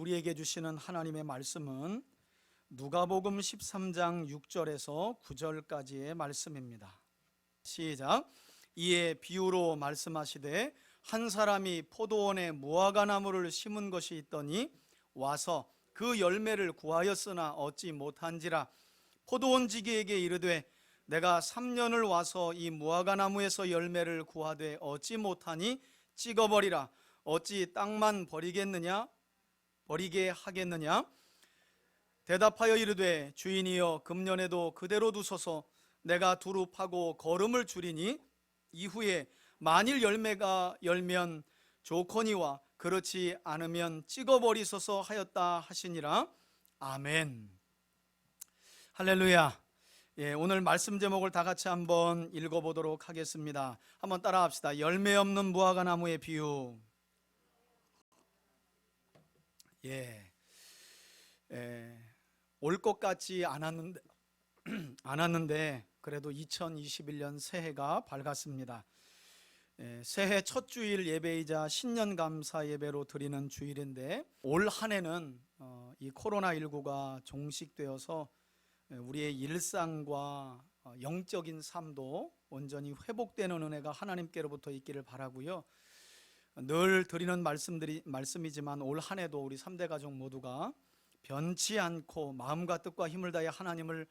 우리에게 주시는 하나님의 말씀은 누가복음 13장 6절에서 9절까지의 말씀입니다. 시작. 이에 비유로 말씀하시되 한 사람이 포도원에 무화과나무를 심은 것이 있더니 와서 그 열매를 구하였으나 얻지 못한지라. 포도원 지기에게 이르되 내가 3년을 와서 이 무화과나무에서 열매를 구하되 얻지 못하니 찍어버리라. 어찌 땅만 버리게 하겠느냐? 대답하여 이르되 주인이여 금년에도 그대로 두소서. 내가 두루 파고 거름을 줄이니 이후에 만일 열매가 열면 좋거니와 그렇지 않으면 찍어버리소서 하였다 하시니라. 아멘. 할렐루야. 오늘 말씀 제목을 다 같이 한번 읽어보도록 하겠습니다. 한번 따라합시다. 열매 없는 무화과나무의 비유. 올 것 같지 않았는데 그래도 2021년 새해가 밝았습니다. 새해 첫 주일 예배이자 신년 감사 예배로 드리는 주일인데, 올 한 해는 이 코로나19가 종식되어서 우리의 일상과 영적인 삶도 온전히 회복되는 은혜가 하나님께로부터 있기를 바라고요. 늘 드리는 말씀이지만 올 한 해도 우리 3대 가족 모두가 변치 않고 마음과 뜻과 힘을 다해 하나님을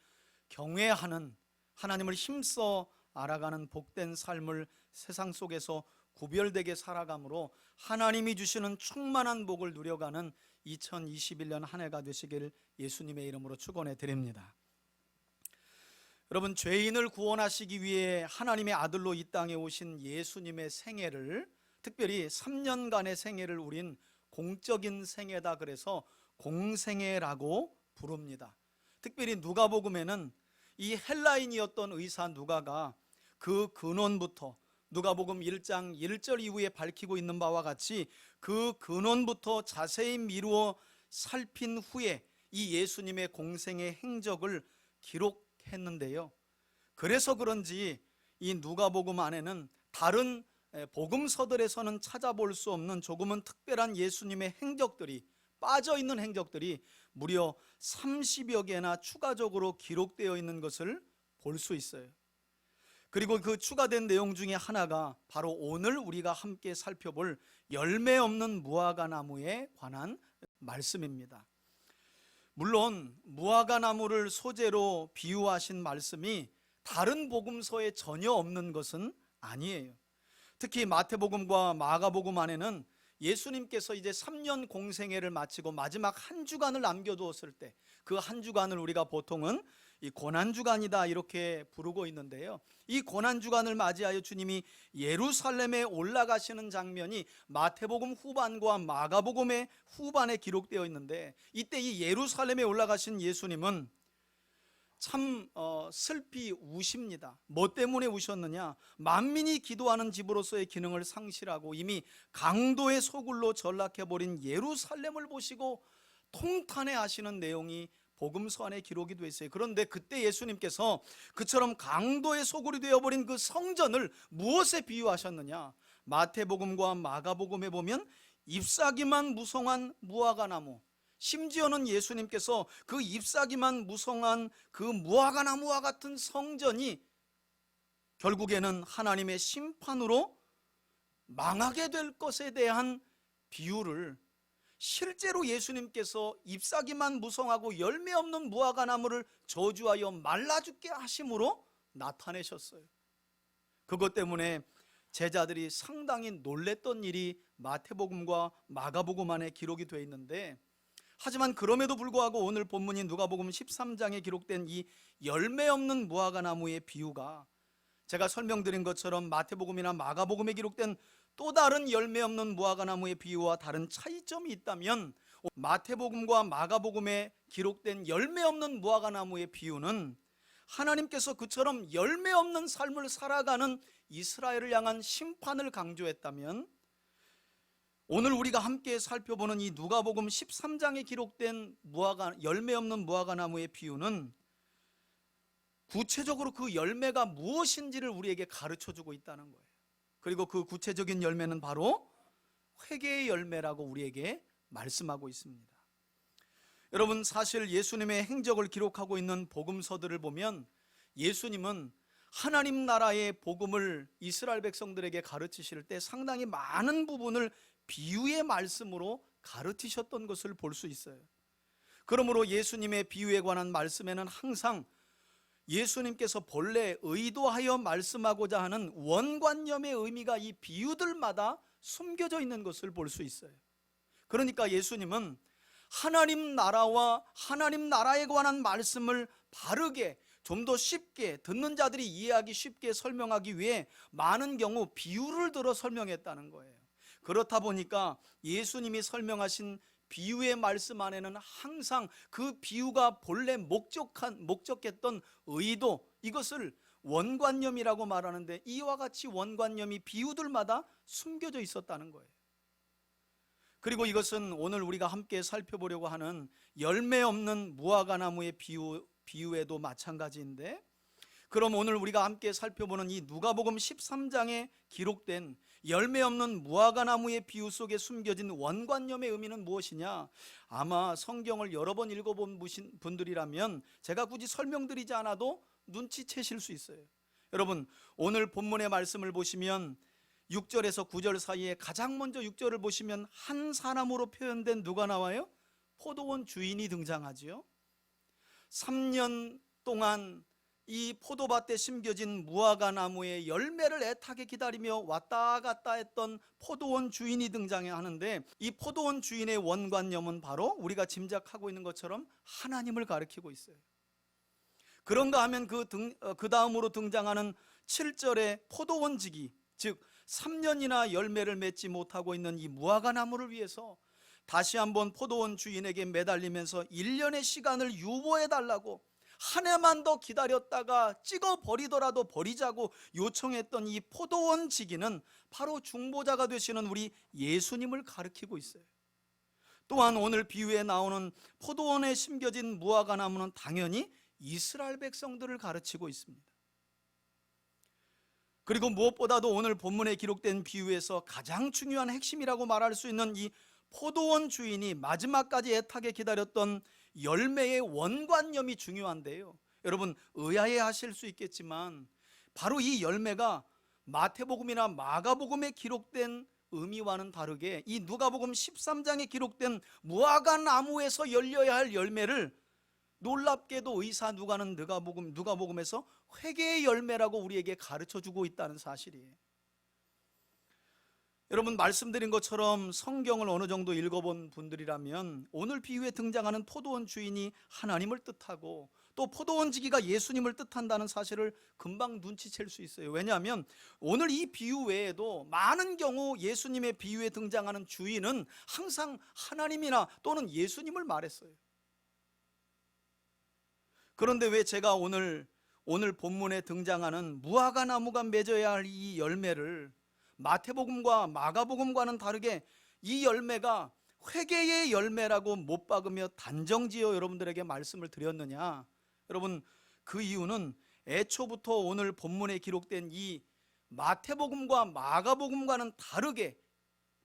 경외하는, 하나님을 힘써 알아가는 복된 삶을 세상 속에서 구별되게 살아감으로 하나님이 주시는 충만한 복을 누려가는 2021년 한 해가 되시길 예수님의 이름으로 축원해 드립니다. 여러분, 죄인을 구원하시기 위해 하나님의 아들로 이 땅에 오신 예수님의 생애를, 특별히 3년간의 생애를 우린 공적인 생애다 그래서 공생애라고 부릅니다. 특별히 누가복음에는 이 헬라인이었던 의사 누가가 그 근원부터 누가복음 1장 1절 이후에 밝히고 있는 바와 같이 그 근원부터 자세히 미루어 살핀 후에 이 예수님의 공생의 행적을 기록했는데요. 그래서 그런지 이 누가복음 안에는 다른 복음서들에서는 찾아볼 수 없는 조금은 특별한 예수님의 행적들이, 빠져있는 행적들이 무려 30여 개나 추가적으로 기록되어 있는 것을 볼 수 있어요. 그리고 그 추가된 내용 중에 하나가 바로 오늘 우리가 함께 살펴볼 열매 없는 무화과나무에 관한 말씀입니다. 물론 무화과나무를 소재로 비유하신 말씀이 다른 복음서에 전혀 없는 것은 아니에요. 특히 마태복음과 마가복음 안에는 예수님께서 이제 3년 공생애를 마치고 마지막 한 주간을 남겨두었을 때, 그 한 주간을 우리가 보통은 이 고난주간이다 이렇게 부르고 있는데요, 이 고난주간을 맞이하여 주님이 예루살렘에 올라가시는 장면이 마태복음 후반과 마가복음의 후반에 기록되어 있는데, 이때 이 예루살렘에 올라가신 예수님은 참 슬피 우십니다. 뭐 때문에 우셨느냐? 만민이 기도하는 집으로서의 기능을 상실하고 이미 강도의 소굴로 전락해버린 예루살렘을 보시고 통탄해 하시는 내용이 복음서 안에 기록이 되어 있어요. 그런데 그때 예수님께서 그처럼 강도의 소굴이 되어버린 그 성전을 무엇에 비유하셨느냐? 마태복음과 마가복음에 보면 잎사귀만 무성한 무화과나무, 심지어는 예수님께서 그 잎사귀만 무성한 그 무화과나무와 같은 성전이 결국에는 하나님의 심판으로 망하게 될 것에 대한 비유를, 실제로 예수님께서 잎사귀만 무성하고 열매 없는 무화과나무를 저주하여 말라 죽게 하심으로 나타내셨어요. 그것 때문에 제자들이 상당히 놀랬던 일이 마태복음과 마가복음 안에 기록이 되어 있는데, 하지만 그럼에도 불구하고 오늘 본문인 누가복음 13장에 기록된 이 열매 없는 무화과나무의 비유가 제가 설명드린 것처럼 마태복음이나 마가복음에 기록된 또 다른 열매 없는 무화과나무의 비유와 다른 차이점이 있다면, 마태복음과 마가복음에 기록된 열매 없는 무화과나무의 비유는 하나님께서 그처럼 열매 없는 삶을 살아가는 이스라엘을 향한 심판을 강조했다면, 오늘 우리가 함께 살펴보는 이 누가복음 13장에 기록된 열매 없는 무화과나무의 비유는 구체적으로 그 열매가 무엇인지를 우리에게 가르쳐주고 있다는 거예요. 그리고 그 구체적인 열매는 바로 회개의 열매라고 우리에게 말씀하고 있습니다. 여러분, 사실 예수님의 행적을 기록하고 있는 복음서들을 보면 예수님은 하나님 나라의 복음을 이스라엘 백성들에게 가르치실 때 상당히 많은 부분을 비유의 말씀으로 가르치셨던 것을 볼 수 있어요. 그러므로 예수님의 비유에 관한 말씀에는 항상 예수님께서 본래 의도하여 말씀하고자 하는 원관념의 의미가 이 비유들마다 숨겨져 있는 것을 볼 수 있어요. 그러니까 예수님은 하나님 나라와 하나님 나라에 관한 말씀을 바르게, 좀 더 쉽게, 듣는 자들이 이해하기 쉽게 설명하기 위해 많은 경우 비유를 들어 설명했다는 거예요. 그렇다 보니까 예수님이 설명하신 비유의 말씀 안에는 항상 그 비유가 본래 목적했던 의도, 이것을 원관념이라고 말하는데, 이와 같이 원관념이 비유들마다 숨겨져 있었다는 거예요. 그리고 이것은 오늘 우리가 함께 살펴보려고 하는 열매 없는 무화과나무의 비유에도 마찬가지인데, 그럼 오늘 우리가 함께 살펴보는 이 누가복음 13장에 기록된 열매 없는 무화과나무의 비유 속에 숨겨진 원관념의 의미는 무엇이냐? 아마 성경을 여러 번 읽어본 분들이라면 제가 굳이 설명드리지 않아도 눈치채실 수 있어요. 여러분, 오늘 본문의 말씀을 보시면 6절에서 9절 사이에 가장 먼저 6절을 보시면 한 사람으로 표현된 누가 나와요? 포도원 주인이 등장하지요. 3년 동안 이 포도밭에 심겨진 무화과 나무의 열매를 애타게 기다리며 왔다 갔다 했던 포도원 주인이 등장하는데, 이 포도원 주인의 원관념은 바로 우리가 짐작하고 있는 것처럼 하나님을 가리키고 있어요. 그런가 하면 그 다음으로 등장하는 7절의 포도원지기, 즉 3년이나 열매를 맺지 못하고 있는 이 무화과 나무를 위해서 다시 한번 포도원 주인에게 매달리면서 1년의 시간을 유보해달라고, 한 해만 더 기다렸다가 찍어버리더라도 버리자고 요청했던 이 포도원지기는 바로 중보자가 되시는 우리 예수님을 가리키고 있어요. 또한 오늘 비유에 나오는 포도원에 심겨진 무화과 나무는 당연히 이스라엘 백성들을 가르치고 있습니다. 그리고 무엇보다도 오늘 본문에 기록된 비유에서 가장 중요한 핵심이라고 말할 수 있는 이 포도원 주인이 마지막까지 애타게 기다렸던 열매의 원관념이 중요한데요, 여러분, 의아해 하실 수 있겠지만 바로 이 열매가 마태복음이나 마가복음에 기록된 의미와는 다르게 이 누가복음 13장에 기록된 무화과 나무에서 열려야 할 열매를 놀랍게도 의사 누가는 누가복음에서 회개의 열매라고 우리에게 가르쳐주고 있다는 사실이에요. 여러분, 말씀드린 것처럼 성경을 어느 정도 읽어본 분들이라면 오늘 비유에 등장하는 포도원 주인이 하나님을 뜻하고 또 포도원지기가 예수님을 뜻한다는 사실을 금방 눈치챌 수 있어요. 왜냐하면 오늘 이 비유 외에도 많은 경우 예수님의 비유에 등장하는 주인은 항상 하나님이나 또는 예수님을 말했어요. 그런데 왜 제가 오늘 본문에 등장하는 무화과 나무가 맺어야 할 이 열매를 마태복음과 마가복음과는 다르게 이 열매가 회개의 열매라고 못 박으며 단정지어 여러분들에게 말씀을 드렸느냐? 여러분, 그 이유는 애초부터 오늘 본문에 기록된 이 마태복음과 마가복음과는 다르게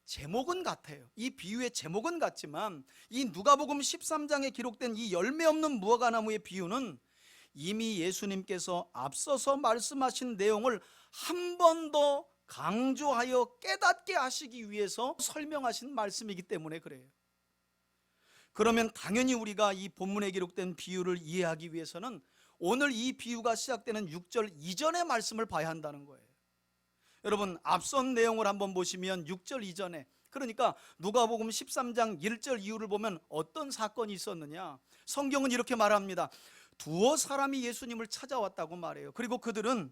제목은 같아요. 이 비유의 제목은 같지만 이 누가복음 13장에 기록된 이 열매 없는 무화과나무의 비유는 이미 예수님께서 앞서서 말씀하신 내용을 한 번 더 강조하여 깨닫게 하시기 위해서 설명하신 말씀이기 때문에 그래요. 그러면 당연히 우리가 이 본문에 기록된 비유를 이해하기 위해서는 오늘 이 비유가 시작되는 6절 이전의 말씀을 봐야 한다는 거예요. 여러분, 앞선 내용을 한번 보시면 6절 이전에, 그러니까 누가복음 13장 1절 이후를 보면 어떤 사건이 있었느냐? 성경은 이렇게 말합니다. 두어 사람이 예수님을 찾아왔다고 말해요. 그리고 그들은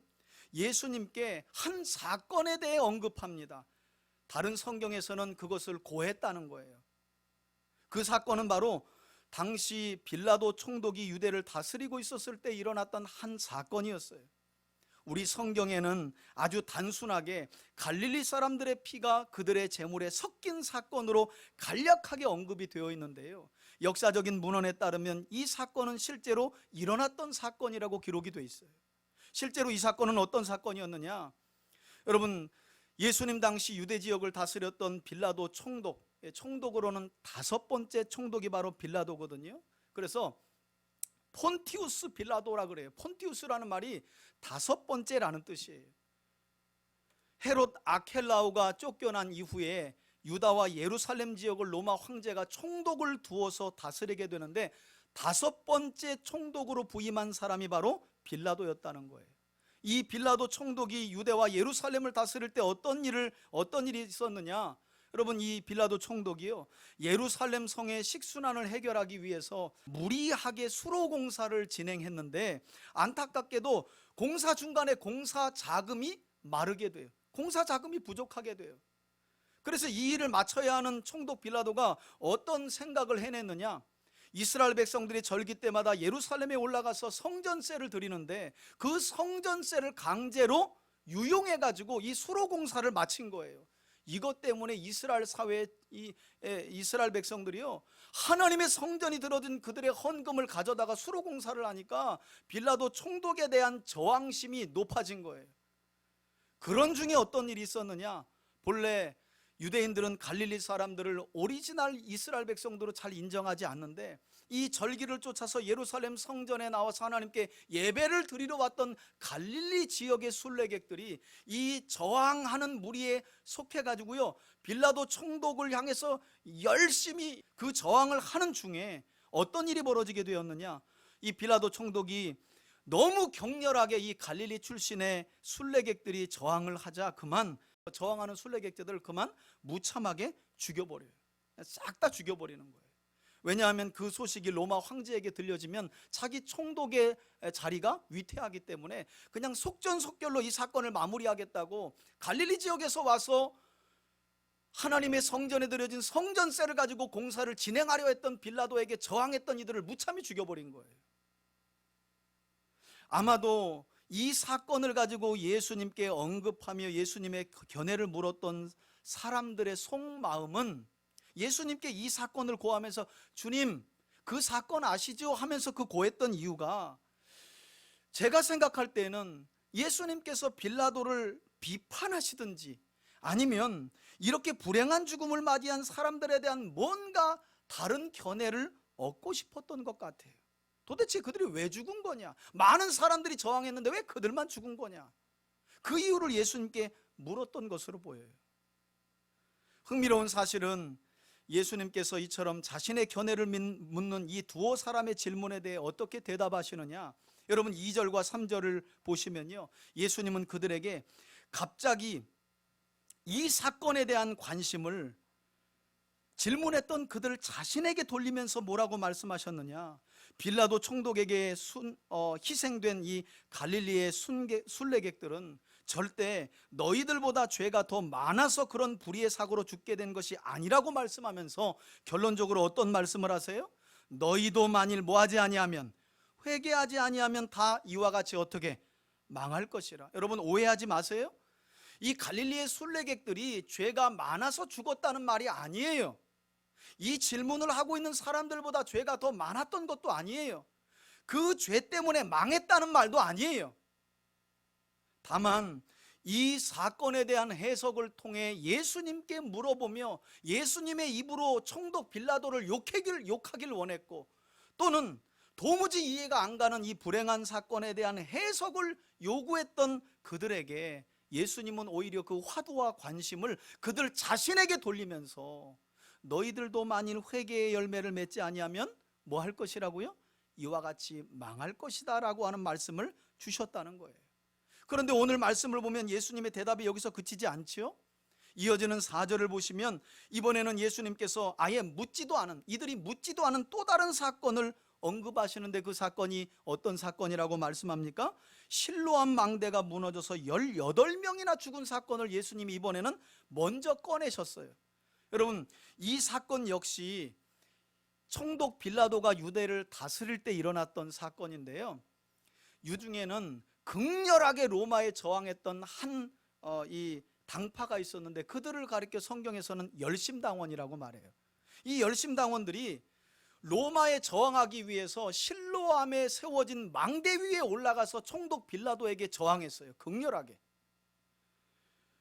예수님께 한 사건에 대해 언급합니다. 다른 성경에서는 그것을 고했다는 거예요. 그 사건은 바로 당시 빌라도 총독이 유대를 다스리고 있었을 때 일어났던 한 사건이었어요. 우리 성경에는 아주 단순하게 갈릴리 사람들의 피가 그들의 재물에 섞인 사건으로 간략하게 언급이 되어 있는데요, 역사적인 문헌에 따르면 이 사건은 실제로 일어났던 사건이라고 기록이 되어 있어요. 실제로 이 사건은 어떤 사건이었느냐? 여러분, 예수님 당시 유대 지역을 다스렸던 빌라도 총독, 총독으로는 5번째 총독이 바로 빌라도거든요. 그래서 폰티우스 빌라도라 그래요. 폰티우스라는 말이 5번째라는 뜻이에요. 헤롯 아켈라오가 쫓겨난 이후에 유다와 예루살렘 지역을 로마 황제가 총독을 두어서 다스리게 되는데 5번째 총독으로 부임한 사람이 바로 빌라도였다는 거예요. 이 빌라도 총독이 유대와 예루살렘을 다스릴 때 어떤 일이 있었느냐? 여러분, 이 빌라도 총독이요, 예루살렘 성의 식순환을 해결하기 위해서 무리하게 수로 공사를 진행했는데 안타깝게도 공사 중간에 공사 자금이 마르게 돼요. 공사 자금이 부족하게 돼요. 그래서 이 일을 마쳐야 하는 총독 빌라도가 어떤 생각을 해냈느냐? 이스라엘 백성들이 절기 때마다 예루살렘에 올라가서 성전세를 드리는데 그 성전세를 강제로 유용해가지고 이 수로 공사를 마친 거예요. 이것 때문에 이스라엘 사회, 이스라엘 백성들이요, 하나님의 성전이 들어든 그들의 헌금을 가져다가 수로 공사를 하니까 빌라도 총독에 대한 저항심이 높아진 거예요. 그런 중에 어떤 일이 있었느냐? 본래 유대인들은 갈릴리 사람들을 오리지널 이스라엘 백성들로 잘 인정하지 않는데 이 절기를 쫓아서 예루살렘 성전에 나와서 하나님께 예배를 드리러 왔던 갈릴리 지역의 순례객들이 이 저항하는 무리에 속해가지고요, 빌라도 총독을 향해서 열심히 그 저항을 하는 중에 어떤 일이 벌어지게 되었느냐? 이 빌라도 총독이 너무 격렬하게 이 갈릴리 출신의 순례객들이 저항을 하자 그만, 저항하는 순례객들을 그만 무참하게 죽여버려요. 싹 다 죽여버리는 거예요. 왜냐하면 그 소식이 로마 황제에게 들려지면 자기 총독의 자리가 위태하기 때문에 그냥 속전속결로 이 사건을 마무리하겠다고 갈릴리 지역에서 와서 하나님의 성전에 드려진 성전세를 가지고 공사를 진행하려 했던 빌라도에게 저항했던 이들을 무참히 죽여버린 거예요. 아마도 이 사건을 가지고 예수님께 언급하며 예수님의 견해를 물었던 사람들의 속마음은 예수님께 이 사건을 고하면서 주님, 그 사건 아시죠? 하면서 그 고했던 이유가, 제가 생각할 때는 예수님께서 빌라도를 비판하시든지 아니면 이렇게 불행한 죽음을 맞이한 사람들에 대한 뭔가 다른 견해를 얻고 싶었던 것 같아요. 도대체 그들이 왜 죽은 거냐? 많은 사람들이 저항했는데 왜 그들만 죽은 거냐? 그 이유를 예수님께 물었던 것으로 보여요. 흥미로운 사실은 예수님께서 이처럼 자신의 견해를 묻는 이 두어 사람의 질문에 대해 어떻게 대답하시느냐? 여러분 2절과 3절을 보시면요, 예수님은 그들에게 갑자기 이 사건에 대한 관심을 질문했던 그들 자신에게 돌리면서 뭐라고 말씀하셨느냐? 빌라도 총독에게 희생된 이 갈릴리의 순례객들은 절대 너희들보다 죄가 더 많아서 그런 불의의 사고로 죽게 된 것이 아니라고 말씀하면서 결론적으로 어떤 말씀을 하세요? 너희도 만일 뭐하지 아니하면, 회개하지 아니하면 다 이와 같이 어떻게 망할 것이라. 여러분 오해하지 마세요. 이 갈릴리의 순례객들이 죄가 많아서 죽었다는 말이 아니에요. 이 질문을 하고 있는 사람들보다 죄가 더 많았던 것도 아니에요. 그 죄 때문에 망했다는 말도 아니에요. 다만 이 사건에 대한 해석을 통해 예수님께 물어보며 예수님의 입으로 총독 빌라도를 욕하길 원했고, 또는 도무지 이해가 안 가는 이 불행한 사건에 대한 해석을 요구했던 그들에게 예수님은 오히려 그 화두와 관심을 그들 자신에게 돌리면서 너희들도 만일 회개의 열매를 맺지 아니하면 뭐 할 것이라고요? 이와 같이 망할 것이다 라고 하는 말씀을 주셨다는 거예요. 그런데 오늘 말씀을 보면 예수님의 대답이 여기서 그치지 않지요? 이어지는 4절을 보시면 이번에는 예수님께서 아예 이들이 묻지도 않은 또 다른 사건을 언급하시는데 그 사건이 어떤 사건이라고 말씀합니까? 실로암 망대가 무너져서 18명이나 죽은 사건을 예수님이 이번에는 먼저 꺼내셨어요. 여러분 이 사건 역시 총독 빌라도가 유대를 다스릴 때 일어났던 사건인데요, 유중에는 극렬하게 로마에 저항했던 이 당파가 있었는데 그들을 가리켜 성경에서는 열심당원이라고 말해요. 이 열심당원들이 로마에 저항하기 위해서 실로암에 세워진 망대 위에 올라가서 총독 빌라도에게 저항했어요. 극렬하게.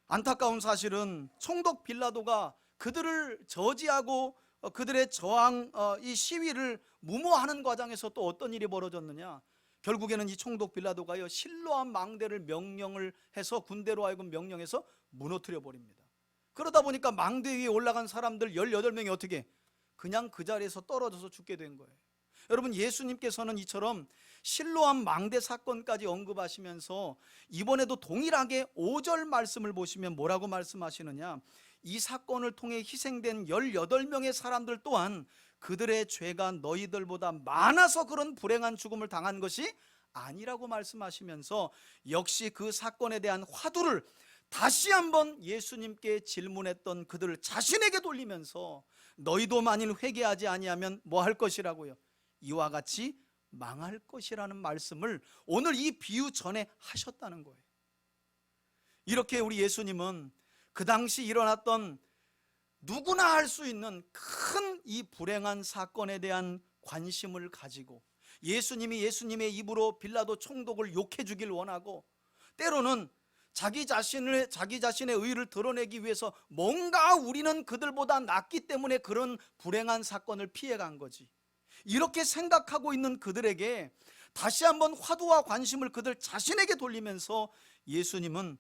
안타까운 사실은 총독 빌라도가 그들을 저지하고 그들의 저항 이 시위를 무모하는 과정에서 또 어떤 일이 벌어졌느냐? 결국에는 이 총독 빌라도가요 실로암 망대를 명령을 해서 군대로 하여금 명령해서 무너뜨려 버립니다. 그러다 보니까 망대 위에 올라간 사람들 18명이 어떻게 그냥 그 자리에서 떨어져서 죽게 된 거예요. 여러분, 예수님께서는 이처럼 실로암 망대 사건까지 언급하시면서 이번에도 동일하게 5절 말씀을 보시면 뭐라고 말씀하시느냐? 이 사건을 통해 희생된 18명의 사람들 또한 그들의 죄가 너희들보다 많아서 그런 불행한 죽음을 당한 것이 아니라고 말씀하시면서 역시 그 사건에 대한 화두를 다시 한번 예수님께 질문했던 그들을 자신에게 돌리면서 너희도 만일 회개하지 아니하면 뭐 할 것이라고요? 이와 같이 망할 것이라는 말씀을 오늘 이 비유 전에 하셨다는 거예요. 이렇게 우리 예수님은 그 당시 일어났던 누구나 할 수 있는 큰 이 불행한 사건에 대한 관심을 가지고 예수님의 입으로 빌라도 총독을 욕해 주길 원하고 때로는 자기 자신의 의의를 드러내기 위해서 뭔가 우리는 그들보다 낫기 때문에 그런 불행한 사건을 피해간 거지, 이렇게 생각하고 있는 그들에게 다시 한번 화두와 관심을 그들 자신에게 돌리면서 예수님은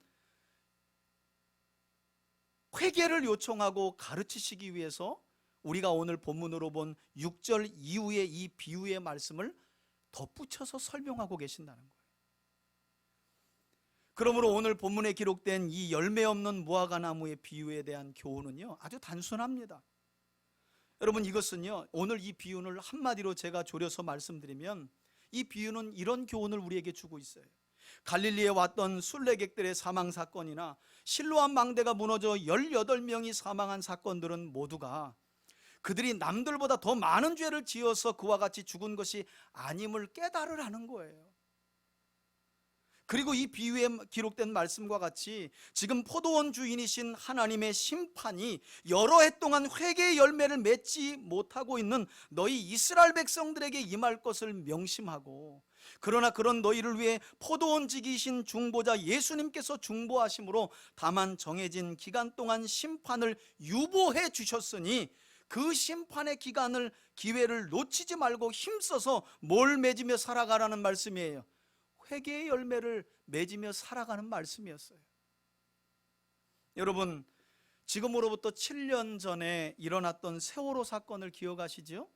회개를 요청하고 가르치시기 위해서 우리가 오늘 본문으로 본 6절 이후의 이 비유의 말씀을 덧붙여서 설명하고 계신다는 거예요. 그러므로 오늘 본문에 기록된 이 열매 없는 무화과 나무의 비유에 대한 교훈은요 아주 단순합니다. 여러분, 이것은요 오늘 이 비유를 한마디로 제가 조려서 말씀드리면 이 비유는 이런 교훈을 우리에게 주고 있어요. 갈릴리에 왔던 순례객들의 사망 사건이나 실로암 망대가 무너져 18명이 사망한 사건들은 모두가 그들이 남들보다 더 많은 죄를 지어서 그와 같이 죽은 것이 아님을 깨달으라는 거예요. 그리고 이 비유에 기록된 말씀과 같이 지금 포도원 주인이신 하나님의 심판이 여러 해 동안 회개의 열매를 맺지 못하고 있는 너희 이스라엘 백성들에게 임할 것을 명심하고, 그러나 그런 너희를 위해 포도원 지기신 중보자 예수님께서 중보하심으로 다만 정해진 기간 동안 심판을 유보해 주셨으니 그 심판의 기회를 놓치지 말고 힘써서 뭘 맺으며 살아가라는 말씀이에요. 회개의 열매를 맺으며 살아가는 말씀이었어요. 여러분, 지금으로부터 7년 전에 일어났던 세월호 사건을 기억하시죠?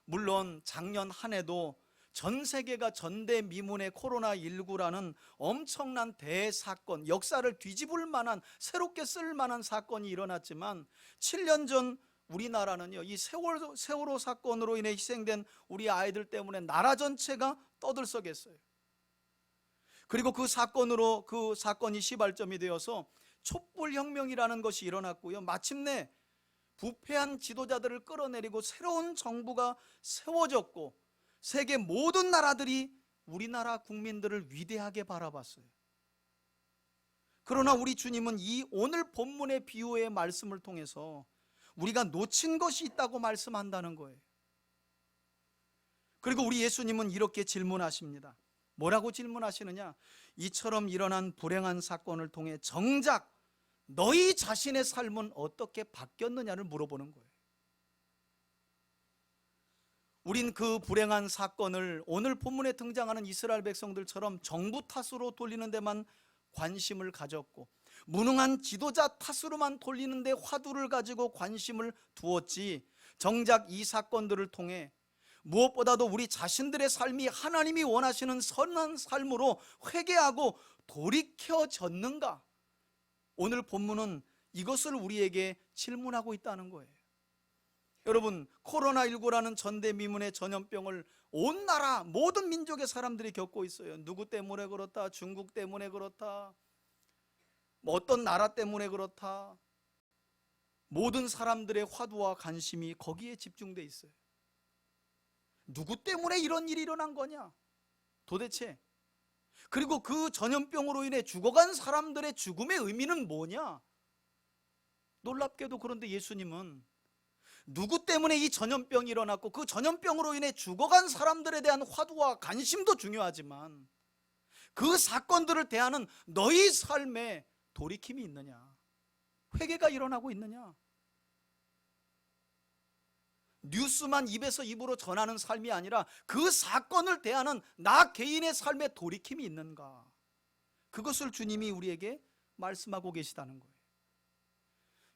물론 작년 한 해도 전 세계가 전대미문의 코로나19라는 엄청난 대사건, 역사를 뒤집을 만한, 새롭게 쓸 만한 사건이 일어났지만 7년 전 우리나라는요 이 세월호 사건으로 인해 희생된 우리 아이들 때문에 나라 전체가 떠들썩했어요. 그리고 그 사건이 시발점이 되어서 촛불혁명이라는 것이 일어났고요, 마침내 부패한 지도자들을 끌어내리고 새로운 정부가 세워졌고 세계 모든 나라들이 우리나라 국민들을 위대하게 바라봤어요. 그러나 우리 주님은 이 오늘 본문의 비유의 말씀을 통해서 우리가 놓친 것이 있다고 말씀한다는 거예요. 그리고 우리 예수님은 이렇게 질문하십니다. 뭐라고 질문하시느냐? 이처럼 일어난 불행한 사건을 통해 정작 너희 자신의 삶은 어떻게 바뀌었느냐를 물어보는 거예요. 우린 그 불행한 사건을 오늘 본문에 등장하는 이스라엘 백성들처럼 정부 탓으로 돌리는 데만 관심을 가졌고 무능한 지도자 탓으로만 돌리는 데 화두를 가지고 관심을 두었지, 정작 이 사건들을 통해 무엇보다도 우리 자신들의 삶이 하나님이 원하시는 선한 삶으로 회개하고 돌이켜졌는가? 오늘 본문은 이것을 우리에게 질문하고 있다는 거예요. 여러분, 코로나19라는 전대미문의 전염병을 온 나라 모든 민족의 사람들이 겪고 있어요. 누구 때문에 그렇다, 중국 때문에 그렇다, 어떤 나라 때문에 그렇다, 모든 사람들의 화두와 관심이 거기에 집중돼 있어요. 누구 때문에 이런 일이 일어난 거냐 도대체? 그리고 그 전염병으로 인해 죽어간 사람들의 죽음의 의미는 뭐냐? 놀랍게도 그런데 예수님은 누구 때문에 이 전염병이 일어났고 그 전염병으로 인해 죽어간 사람들에 대한 화두와 관심도 중요하지만 그 사건들을 대하는 너희 삶에 돌이킴이 있느냐, 회개가 일어나고 있느냐, 뉴스만 입에서 입으로 전하는 삶이 아니라 그 사건을 대하는 나 개인의 삶에 돌이킴이 있는가, 그것을 주님이 우리에게 말씀하고 계시다는 거예요.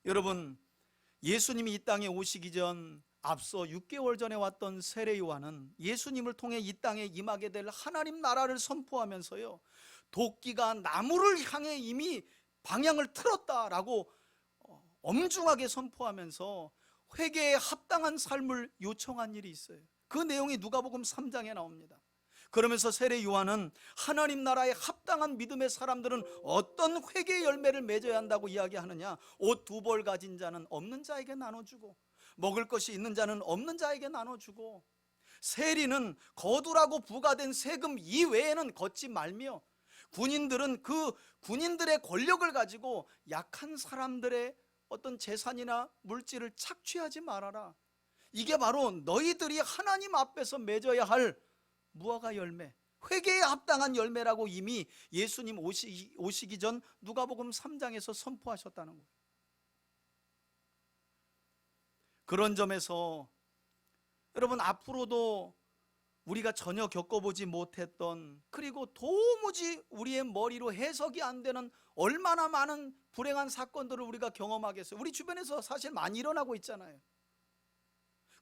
여러분, 예수님이 이 땅에 오시기 전 앞서 6개월 전에 왔던 세례 요한은 예수님을 통해 이 땅에 임하게 될 하나님 나라를 선포하면서요, 도끼가 나무를 향해 이미 방향을 틀었다라고 엄중하게 선포하면서 회개에 합당한 삶을 요청한 일이 있어요. 그 내용이 누가복음 3장에 나옵니다. 그러면서 세례 요한은 하나님 나라에 합당한 믿음의 사람들은 어떤 회개의 열매를 맺어야 한다고 이야기하느냐, 옷 2벌 가진 자는 없는 자에게 나눠주고, 먹을 것이 있는 자는 없는 자에게 나눠주고, 세리는 거두라고 부과된 세금 이외에는 걷지 말며, 군인들은 그 군인들의 권력을 가지고 약한 사람들의 어떤 재산이나 물질을 착취하지 말아라. 이게 바로 너희들이 하나님 앞에서 맺어야 할 무화과 열매, 회개에 합당한 열매라고 이미 예수님 오시기 전 누가복음 3장에서 선포하셨다는 거예요. 그런 점에서 여러분, 앞으로도 우리가 전혀 겪어보지 못했던, 그리고 도무지 우리의 머리로 해석이 안 되는 얼마나 많은 불행한 사건들을 우리가 경험하겠어요. 우리 주변에서 사실 많이 일어나고 있잖아요.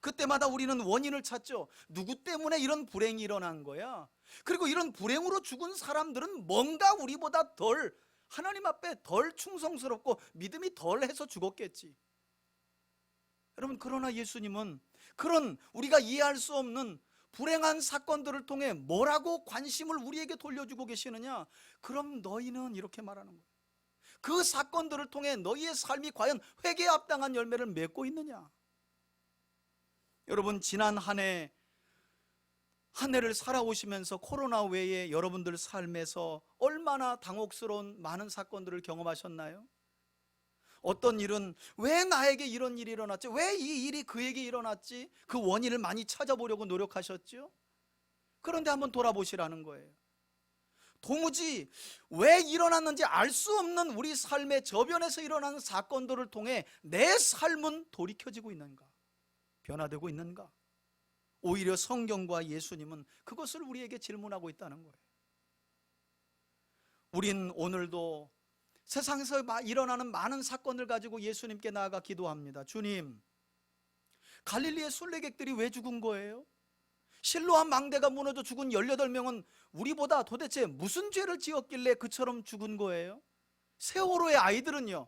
그때마다 우리는 원인을 찾죠. 누구 때문에 이런 불행이 일어난 거야? 그리고 이런 불행으로 죽은 사람들은 뭔가 우리보다 덜, 하나님 앞에 덜 충성스럽고 믿음이 덜해서 죽었겠지. 여러분, 그러나 예수님은 그런 우리가 이해할 수 없는 불행한 사건들을 통해 뭐라고 관심을 우리에게 돌려주고 계시느냐? 그럼 너희는, 이렇게 말하는 거예요, 그 사건들을 통해 너희의 삶이 과연 회개에 합당한 열매를 맺고 있느냐? 여러분, 지난 한 해를 살아오시면서 코로나 외에 여러분들 삶에서 얼마나 당혹스러운 많은 사건들을 경험하셨나요? 어떤 일은 왜 나에게 이런 일이 일어났지? 왜 이 일이 그에게 일어났지? 그 원인을 많이 찾아보려고 노력하셨죠? 그런데 한번 돌아보시라는 거예요. 도무지 왜 일어났는지 알 수 없는 우리 삶의 저변에서 일어나는 사건들을 통해 내 삶은 돌이켜지고 있는가? 변화되고 있는가? 오히려 성경과 예수님은 그것을 우리에게 질문하고 있다는 거예요. 우린 오늘도 세상에서 일어나는 많은 사건을 가지고 예수님께 나아가 기도합니다. 주님, 갈릴리의 순례객들이 왜 죽은 거예요? 실로암 망대가 무너져 죽은 18명은 우리보다 도대체 무슨 죄를 지었길래 그처럼 죽은 거예요? 세월호의 아이들은요,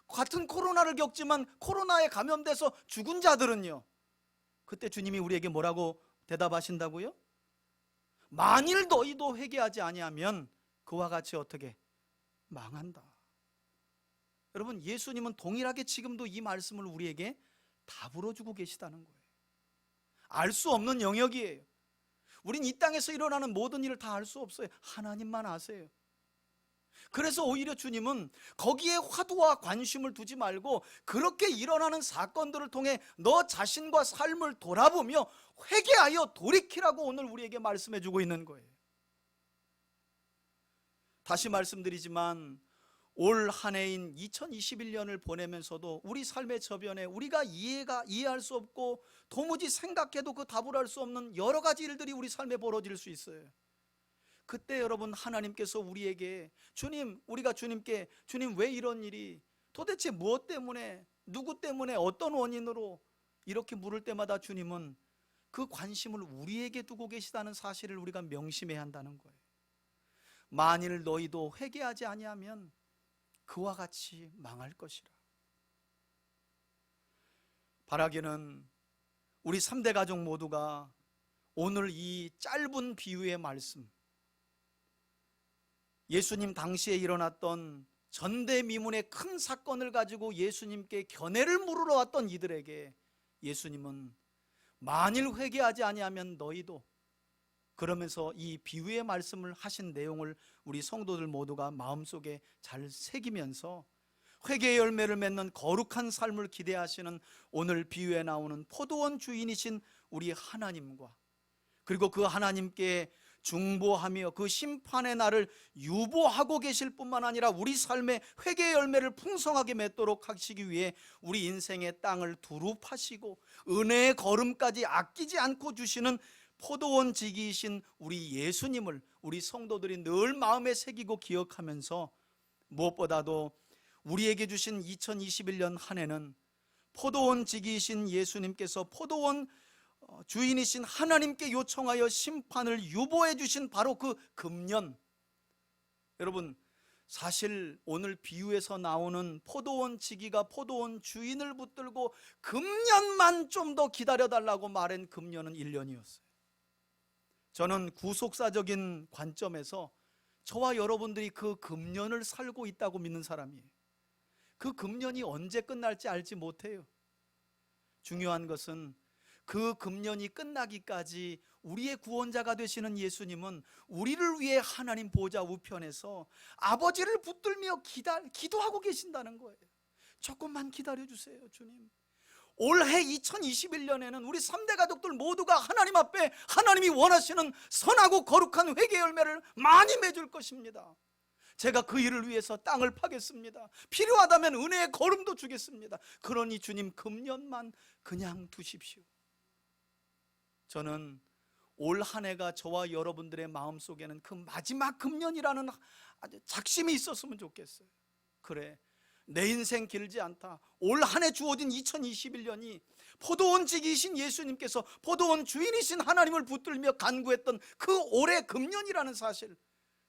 같은 코로나를 겪지만 코로나에 감염돼서 죽은 자들은요, 그때 주님이 우리에게 뭐라고 대답하신다고요? 만일 너희도 회개하지 아니하면 그와 같이 어떻게? 망한다. 여러분, 예수님은 동일하게 지금도 이 말씀을 우리에게 답으로 주고 계시다는 거예요. 알 수 없는 영역이에요. 우린 이 땅에서 일어나는 모든 일을 다 알 수 없어요. 하나님만 아세요. 그래서 오히려 주님은 거기에 화두와 관심을 두지 말고 그렇게 일어나는 사건들을 통해 너 자신과 삶을 돌아보며 회개하여 돌이키라고 오늘 우리에게 말씀해 주고 있는 거예요. 다시 말씀드리지만 올 한 해인 2021년을 보내면서도 우리 삶의 저변에 우리가 이해할 수 없고 도무지 생각해도 그 답을 할 수 없는 여러 가지 일들이 우리 삶에 벌어질 수 있어요. 그때 여러분, 하나님께서 우리에게 우리가 주님께 주님, 왜 이런 일이 도대체 무엇 때문에, 누구 때문에, 어떤 원인으로 이렇게 물을 때마다 주님은 그 관심을 우리에게 두고 계시다는 사실을 우리가 명심해야 한다는 거예요. 만일 너희도 회개하지 아니하면 그와 같이 망할 것이라. 바라기는 우리 3대 가족 모두가 오늘 이 짧은 비유의 말씀, 예수님 당시에 일어났던 전대미문의 큰 사건을 가지고 예수님께 견해를 물으러 왔던 이들에게 예수님은 만일 회개하지 아니하면 너희도, 그러면서 이 비유의 말씀을 하신 내용을 우리 성도들 모두가 마음속에 잘 새기면서 회개의 열매를 맺는 거룩한 삶을 기대하시는 오늘 비유에 나오는 포도원 주인이신 우리 하나님과, 그리고 그 하나님께 중보하며 그 심판의 날을 유보하고 계실 뿐만 아니라 우리 삶의 회개의 열매를 풍성하게 맺도록 하시기 위해 우리 인생의 땅을 두루 파시고 은혜의 걸음까지 아끼지 않고 주시는 포도원 지기이신 우리 예수님을 우리 성도들이 늘 마음에 새기고 기억하면서, 무엇보다도 우리에게 주신 2021년 한 해는 포도원 지기이신 예수님께서 포도원 주인이신 하나님께 요청하여 심판을 유보해 주신 바로 그 금년, 여러분 사실 오늘 비유에서 나오는 포도원 지기가 포도원 주인을 붙들고 금년만 좀 더 기다려달라고 말한 금년은 1년이었어요. 저는 구속사적인 관점에서 저와 여러분들이 그 금년을 살고 있다고 믿는 사람이에요. 그 금년이 언제 끝날지 알지 못해요. 중요한 것은 그 금년이 끝나기까지 우리의 구원자가 되시는 예수님은 우리를 위해 하나님 보좌 우편에서 아버지를 붙들며 기도하고 계신다는 거예요. 조금만 기다려주세요, 주님. 올해 2021년에는 우리 3대 가족들 모두가 하나님 앞에 하나님이 원하시는 선하고 거룩한 회개 열매를 많이 맺을 것입니다. 제가 그 일을 위해서 땅을 파겠습니다. 필요하다면 은혜의 걸음도 주겠습니다. 그러니 주님 금년만 그냥 두십시오. 저는 올 한 해가 저와 여러분들의 마음속에는 그 마지막 금년이라는 아주 작심이 있었으면 좋겠어요. 그래, 내 인생 길지 않다. 올 한 해 주어진 2021년이 포도원 지기이신 예수님께서 포도원 주인이신 하나님을 붙들며 간구했던 그 올해 금년이라는 사실,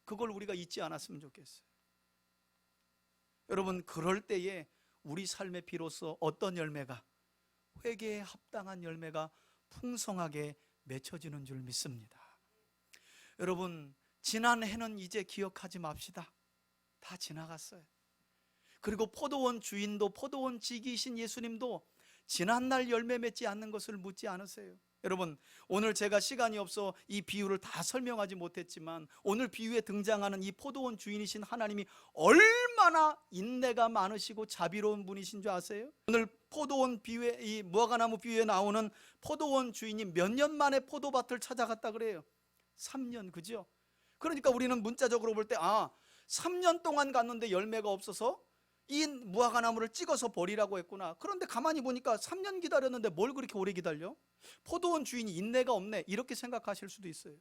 그걸 우리가 잊지 않았으면 좋겠어요. 여러분, 그럴 때에 우리 삶에 비로소 어떤 열매가, 회개에 합당한 열매가 풍성하게 맺혀지는 줄 믿습니다. 여러분, 지난 해는 이제 기억하지 맙시다. 다 지나갔어요. 그리고 포도원 주인도 포도원 지기이신 예수님도 지난날 열매 맺지 않는 것을 묻지 않으세요. 여러분, 오늘 제가 시간이 없어 이 비유를 다 설명하지 못했지만 오늘 비유에 등장하는 이 포도원 주인이신 하나님이 얼마나 인내가 많으시고 자비로운 분이신 줄 아세요? 오늘 포도원 비유에, 이 무화과나무 비유에 나오는 포도원 주인이 몇 년 만에 포도밭을 찾아갔다 그래요? 3년, 그죠? 그러니까 우리는 문자적으로 볼 때 3년 동안 갔는데 열매가 없어서 이 무화과나무를 찍어서 버리라고 했구나. 그런데 가만히 보니까 3년 기다렸는데 뭘 그렇게 오래 기다려? 포도원 주인이 인내가 없네, 이렇게 생각하실 수도 있어요.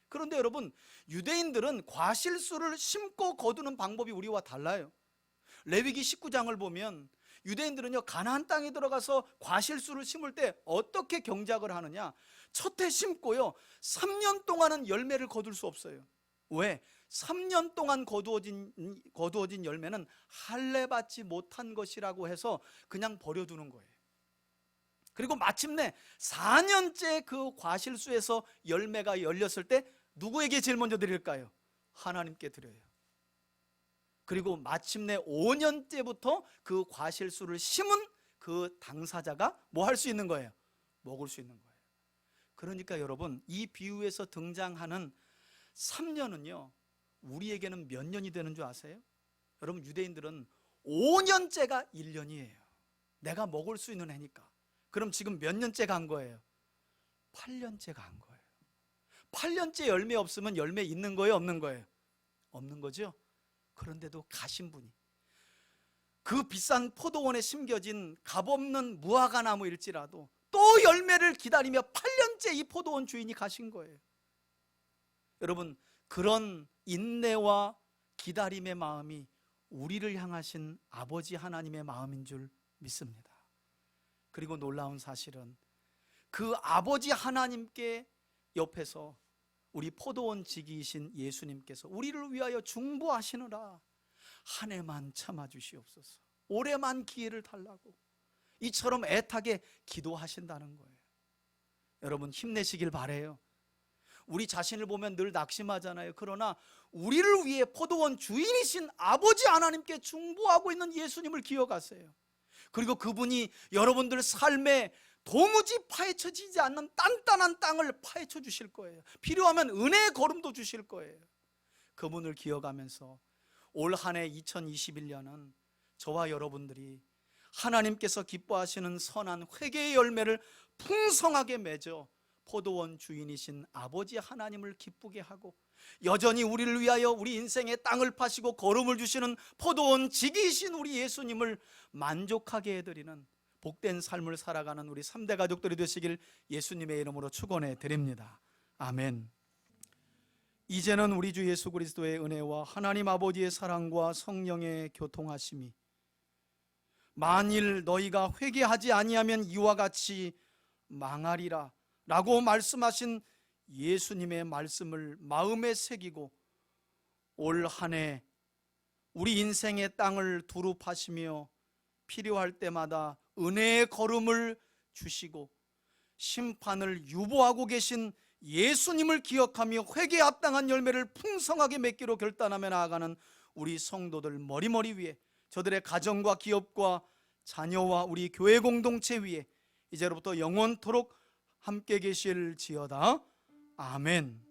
그런데 여러분, 유대인들은 과실수를 심고 거두는 방법이 우리와 달라요. 레위기 19장을 보면 유대인들은요, 가나안 땅에 들어가서 과실수를 심을 때 어떻게 경작을 하느냐, 첫 해 심고요 3년 동안은 열매를 거둘 수 없어요. 왜? 3년 동안 거두어진 열매는 할례 받지 못한 것이라고 해서 그냥 버려두는 거예요. 그리고 마침내 4년째 그 과실수에서 열매가 열렸을 때 누구에게 제일 먼저 드릴까요? 하나님께 드려요. 그리고 마침내 5년째부터 그 과실수를 심은 그 당사자가 뭐 할 수 있는 거예요? 먹을 수 있는 거예요. 그러니까 여러분, 이 비유에서 등장하는 3년은요 우리에게는 몇 년이 되는 줄 아세요? 여러분, 유대인들은 5년째가 1년이에요. 내가 먹을 수 있는 해니까. 그럼 지금 몇 년째 간 거예요? 8년째 간 거예요. 8년째 열매 없으면 열매 있는 거예요, 없는 거예요? 없는 거죠. 그런데도 가신 분이 그 비싼 포도원에 심겨진 값없는 무화과나무일지라도 또 열매를 기다리며 8년째 이 포도원 주인이 가신 거예요. 여러분, 그런 인내와 기다림의 마음이 우리를 향하신 아버지 하나님의 마음인 줄 믿습니다. 그리고 놀라운 사실은 그 아버지 하나님께 옆에서 우리 포도원 지기이신 예수님께서 우리를 위하여 중보하시느라 한 해만 참아주시옵소서, 올해만 기회를 달라고 이처럼 애타게 기도하신다는 거예요. 여러분, 힘내시길 바라요. 우리 자신을 보면 늘 낙심하잖아요. 그러나 우리를 위해 포도원 주인이신 아버지 하나님께 중보하고 있는 예수님을 기억하세요. 그리고 그분이 여러분들 삶에 도무지 파헤쳐지지 않는 단단한 땅을 파헤쳐 주실 거예요. 필요하면 은혜의 걸음도 주실 거예요. 그분을 기억하면서 올 한 해 2021년은 저와 여러분들이 하나님께서 기뻐하시는 선한 회개의 열매를 풍성하게 맺어 포도원 주인이신 아버지 하나님을 기쁘게 하고, 여전히 우리를 위하여 우리 인생의 땅을 파시고 거름을 주시는 포도원 지기이신 우리 예수님을 만족하게 해드리는 복된 삶을 살아가는 우리 3대 가족들이 되시길 예수님의 이름으로 축원해 드립니다. 아멘. 이제는 우리 주 예수 그리스도의 은혜와 하나님 아버지의 사랑과 성령의 교통하심이, 만일 너희가 회개하지 아니하면 이와 같이 망하리라 라고 말씀하신 예수님의 말씀을 마음에 새기고 올 한 해 우리 인생의 땅을 두루 파시며 필요할 때마다 은혜의 걸음을 주시고 심판을 유보하고 계신 예수님을 기억하며 회개에 합당한 열매를 풍성하게 맺기로 결단하며 나아가는 우리 성도들 머리머리 위에, 저들의 가정과 기업과 자녀와 우리 교회 공동체 위에 이제로부터 영원토록 함께 계실지어다. 아멘.